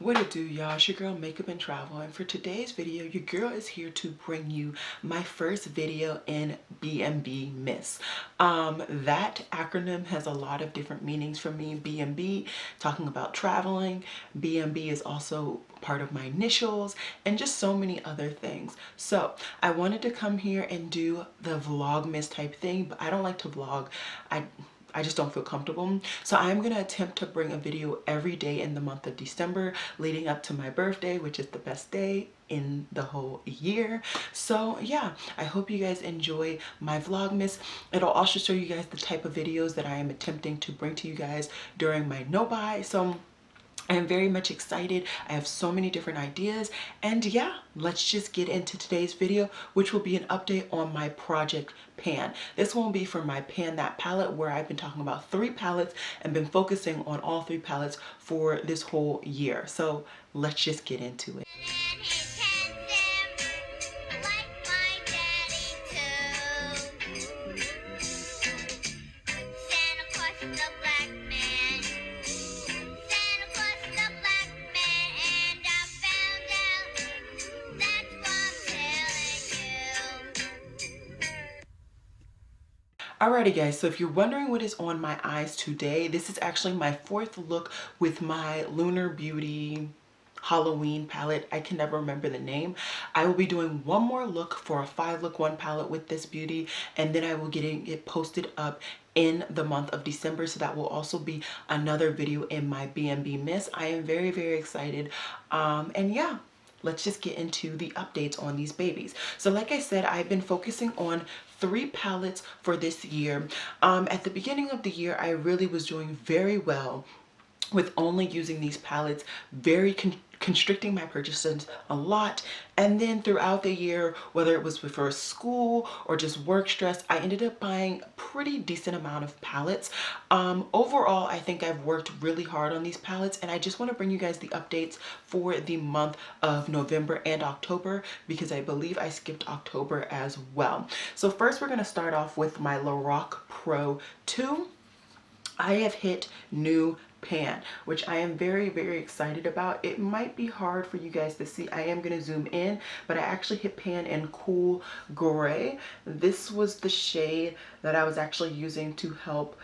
What it do, y'all? It's your girl Makeup and Travel, and for today's video your girl is here to bring you my first video in B&B Miss. That acronym has a lot of different meanings for me. B&B talking about traveling. B&B is also part of my initials, and just so many other things. So I wanted to come here and do the Vlogmas type thing, but I don't like to vlog. I just don't feel comfortable. So I'm gonna attempt to bring a video every day in the month of December leading up to my birthday, which is the best day in the whole year. So yeah, I hope you guys enjoy my Vlogmas. It'll also show you guys the type of videos that I am attempting to bring to you guys during my no buy. So I am very much excited. I have so many different ideas, and yeah, let's just get into today's video, which will be an update on my project pan. This one will be for my Pan That palette, where I've been talking about 3 palettes and been focusing on all 3 palettes for this whole year. So let's just get into it. Alrighty guys, so if you're wondering what is on my eyes today, this is actually my 4th look with my Lunar Beauty Halloween palette. I can never remember the name. I will be doing one more look for a 5-look 1 palette with this beauty, and then I will getting it posted up in the month of December, so that will also be another video in my B&B Miss. I am very, very excited, and yeah, let's just get into the updates on these babies. So like I said, I've been focusing on 3 palettes for this year. At the beginning of the year, I really was doing very well with only using these palettes, very constricting my purchases a lot. And then throughout the year, whether it was for school or just work stress, I ended up buying a pretty decent amount of palettes. Overall, I think I've worked really hard on these palettes, and I just want to bring you guys the updates for the month of November and October, because I believe I skipped October as well. So first we're going to start off with my Lorac Pro 2. I have hit new pan, which I am very, very excited about. It might be hard for you guys to see. I am going to zoom in, but I actually hit pan in Cool Gray. This was the shade that I was actually using to help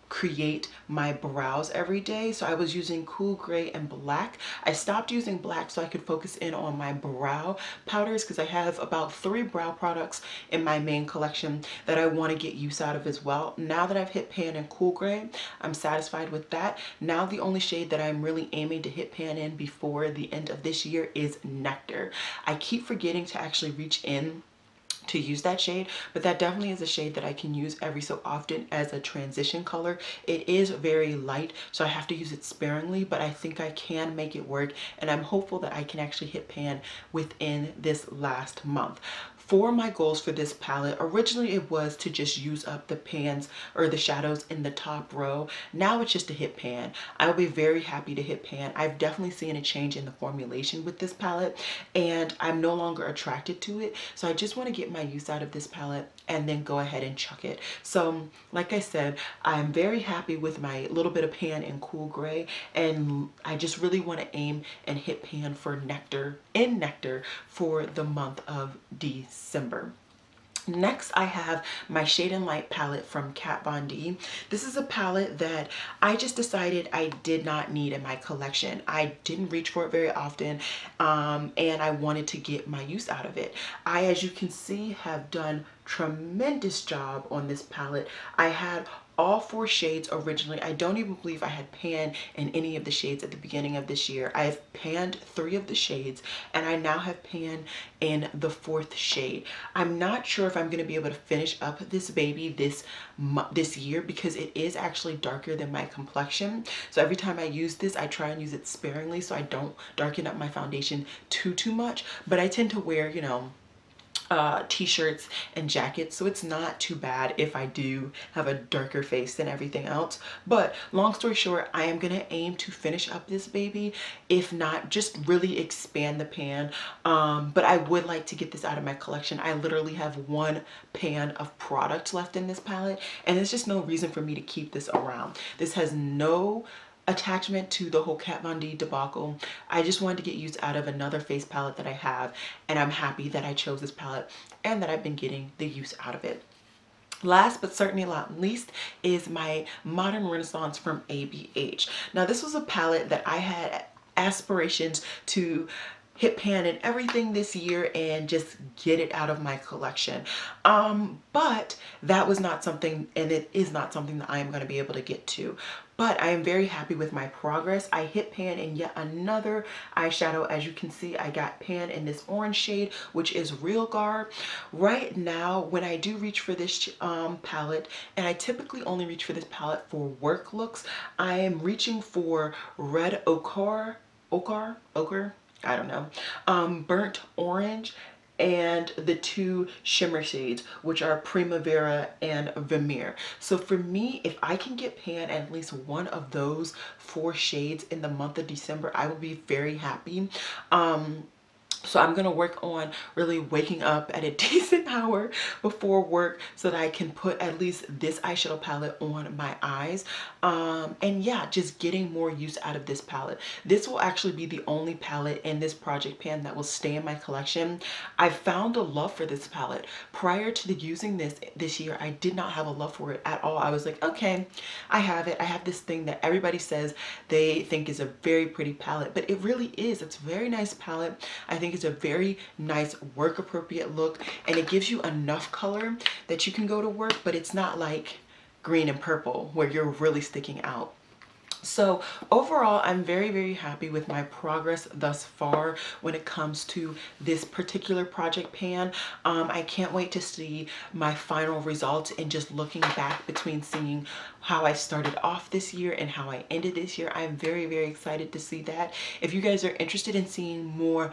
create my brows every day. So I was using Cool Gray and Black. I stopped using black so I could focus in on my brow powders, because I have about 3 brow products in my main collection that I want to get use out of as well. Now that I've hit pan in Cool Gray, I'm satisfied with that. Now the only shade that I'm really aiming to hit pan in before the end of this year is Nectar. I keep forgetting to actually reach in to use that shade, but that definitely is a shade that I can use every so often as a transition color. It is very light, so I have to use it sparingly, but I think I can make it work, and I'm hopeful that I can actually hit pan within this last month. For my goals for this palette, originally it was to just use up the pans or the shadows in the top row. Now it's just to hit pan. I will be very happy to hit pan. I've definitely seen a change in the formulation with this palette, and I'm no longer attracted to it. So I just want to get my use out of this palette and then go ahead and chuck it. So like I said, I'm very happy with my little bit of pan in Cool Gray, and I just really want to aim and hit pan for Nectar for the month of December. Next, I have my Shade and Light palette from Kat Von D. This is a palette that I just decided I did not need in my collection. I didn't reach for it very often, and I wanted to get my use out of it. I, as you can see, have done tremendous job on this palette. I had all 4 shades originally. I don't even believe I had pan in any of the shades at the beginning of this year. I have panned 3 of the shades, and I now have pan in the 4th shade. I'm not sure if I'm going to be able to finish up this baby this year, because it is actually darker than my complexion. So every time I use this, I try and use it sparingly so I don't darken up my foundation too much. But I tend to wear, you know, t-shirts and jackets, so it's not too bad if I do have a darker face than everything else. But long story short, I am gonna aim to finish up this baby, if not just really expand the pan. But I would like to get this out of my collection. I literally have 1 pan of product left in this palette, and there's just no reason for me to keep this around. This has no attachment to the whole Kat Von D debacle, I just wanted to get use out of another face palette that I have, and I'm happy that I chose this palette and that I've been getting the use out of it. Last but certainly not least is my Modern Renaissance from ABH. Now this was a palette that I had aspirations to hit pan and everything this year and just get it out of my collection. But that was not something, and it is not something that I am going to be able to get to. But I am very happy with my progress. I hit pan in yet another eyeshadow. As you can see, I got pan in this orange shade, which is Real Garb. Right now, when I do reach for this palette, and I typically only reach for this palette for work looks, I am reaching for Red Ochre, I don't know, Burnt Orange, and the two shimmer shades, which are Primavera and Vermeer. So for me, if I can get pan at least one of those 4 shades in the month of December, I will be very happy. So I'm gonna work on really waking up at a decent hour before work so that I can put at least this eyeshadow palette on my eyes. And yeah, just getting more use out of this palette. This will actually be the only palette in this project pan that will stay in my collection. I found a love for this palette. Prior to using this year, I did not have a love for it at all. I was like, okay, I have it. I have this thing that everybody says they think is a very pretty palette, but it really is. It's a very nice palette. I think it's a very nice work appropriate look, and it gives you enough color that you can go to work, but it's not like green and purple where you're really sticking out. So overall, I'm very, very happy with my progress thus far when it comes to this particular project pan. I can't wait to see my final results and just looking back between seeing how I started off this year and how I ended this year. I'm very, very excited to see that. If you guys are interested in seeing more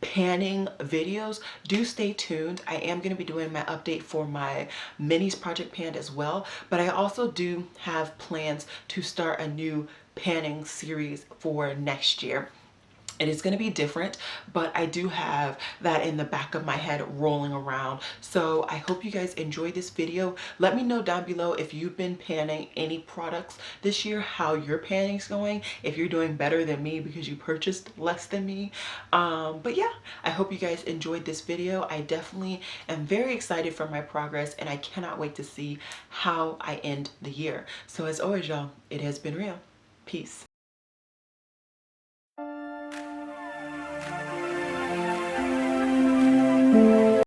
panning videos, do stay tuned. I am going to be doing my update for my minis project pan as well, but I also do have plans to start a new panning series for next year. It is going to be different, but I do have that in the back of my head rolling around. So I hope you guys enjoyed this video. Let me know down below if you've been panning any products this year, how your panning's going, if you're doing better than me because you purchased less than me. But yeah, I hope you guys enjoyed this video. I definitely am very excited for my progress, and I cannot wait to see how I end the year. So as always, y'all, it has been real. Peace.